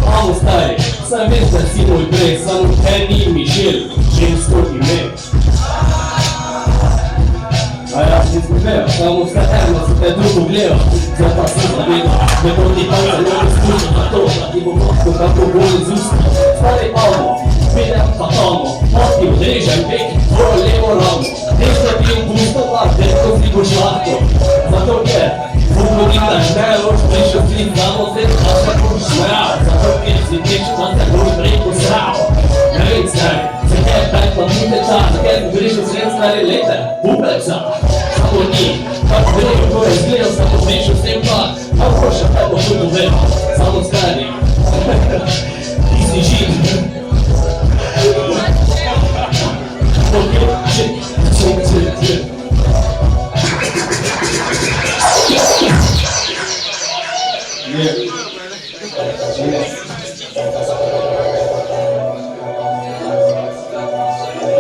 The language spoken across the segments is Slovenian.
Vamos, stari, sam veš, da si moj breg, samo Henny Michel, žensko ime. A ja, nismo gledal, samo vse eno se te drugo gledal, zdaj pa sem zavedal, da to ti palce ne izkušnja za to, da ti bo lahko kako bolj iz usta. Stari Almo, videm pa tamo, mati odrežem pek, tvojo levo ramo, desno ti v pusto vlak, desno si boš lahko, zato ker Pogodina žnelo, prišel si samo se, da se boš smejal, zato ker si tečil, da se boš preko sral. Ne vem, stari, zakaj tak pa mute čas, zakaj si prišel sred stari leta, pupeca, samo ni, tak vrego, ko je zgledal, samo prišel sem pa, a boša, kaj bo to povedal, samo stari, ti si živ.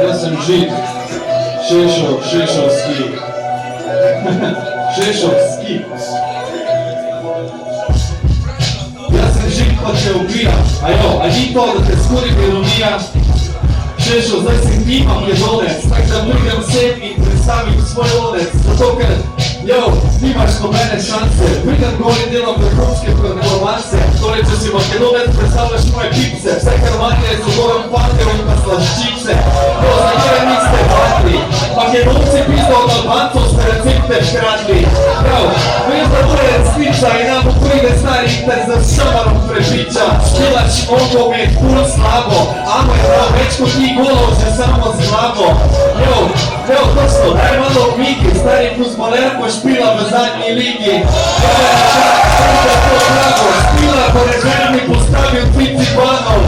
Jaz sem Žid, Šešovski. Šešovski. Jaz sem Žid, pa te ubijam. A ni to, da te skori ironija? Šešo, zdaj si nimam jedonec, tak da pridem sem in predstavim svoj odec, zato ker nimaš nobene šanse, pridem gor in delam vrhunske performanse, torej če si makedonec, predstavljaš moje pipce, vse Hrvatije so gorom patev in pa slaščice, zakaj niste vatli, makedonci pizda od Albancov ste recepte škratli, veš da to je resniča in nam pride stari inter za šamarom prežiča, špilač oko mi je ful slabo, amo je prav več kot ti golov, že samo z glavo, točno, daj malo miki, stari Kuzmaler pošpila v zadnji ligi. Špila po rezervni postavil 3 cibanov.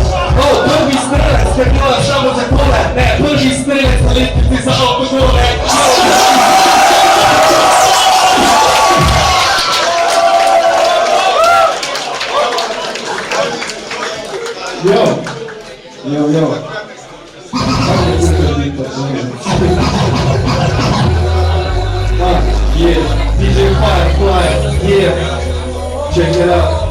Prvi strelec, ker gleda samo za kole. Ne, prvi strelec na lestvici za alkohole. Yeah, DJ Firefly, yeah, check it out.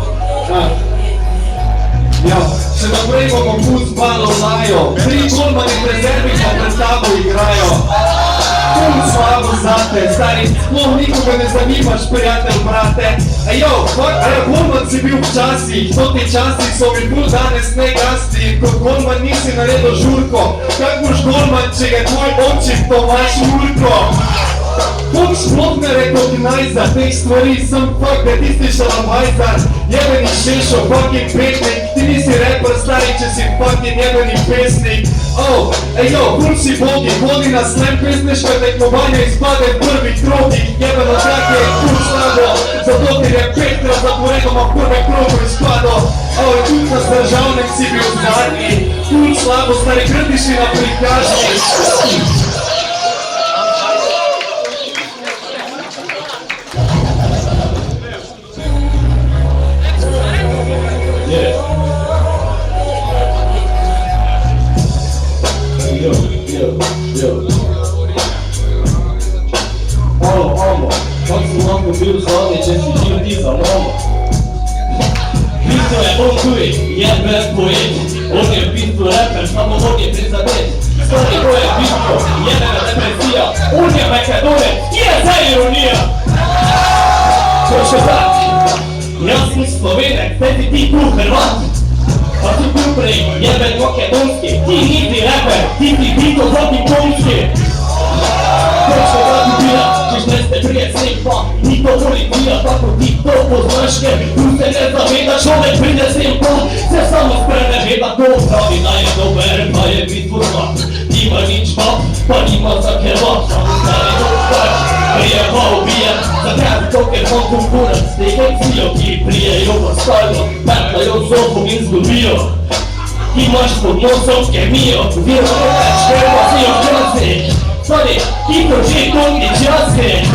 Še naprej bomo fuzbalo lajo, 3 golmani v rezervi pa pred tabo igrajo. Ful slabo zate, stari, sploh nikoga ne zanimaš, prijatelj, brate. Golman si bil včasih, to ti časi so mi ful danes ne gasti. Kot golman nisi naredil žurko, kak boš golman, če je tvoj očin Tomaš Jurko? Fuk sploh ne rekognajza, teh stvari sem fuck, da ti si šalabajzar. Jebeni Šešo, fucking petnik, ti nisi rapper stari, če si fucking jebeni pesnik. Ful si bogi, hodi na slam pesniška tekmovanja, izpade v prvih krogih. Jebeno tak je ful slabo, zato ti je 5krat zaporedoma v prvem krogu izpado. Tudi na zdržavnem si bil zadnji, ful slabo, stari krtiši na prikažni. Amo, kako si lahko bil zadnji, če si živ ti za mamo? Bistvo je on tuj, je brez poet, on je v bistvu rapper, samo on je prizadet. Stari, to je bistvo, jebena depresija, on je Makedonec, kje je za ironija? To še tak, jaz sem Slovenek, zdaj si ti tu Hrvat. Pa si tu prej, jeben makedonski, ti nisi rapper, ti si bito proti konski. Točno tako bila, češ ne ste prijatelj pa, ni to policija, tako ti to poznaš, ker tu se ne zaveda, človek pride sem pa, se samo spreneveda, to pravi, da je dober, pa je bitvo slab. Nima nič pa nima za kebab, samo stari dober, prijeva ubijem, zakaj to, ker vam konkurent, nekaj ciljo, ki prijejo pa stalno, petlajo zopom in zgubijo. Imaš pod nosom kemijo, viro več, ker pa si jo včasih. Stari, Kiko, J, Tony, Justin.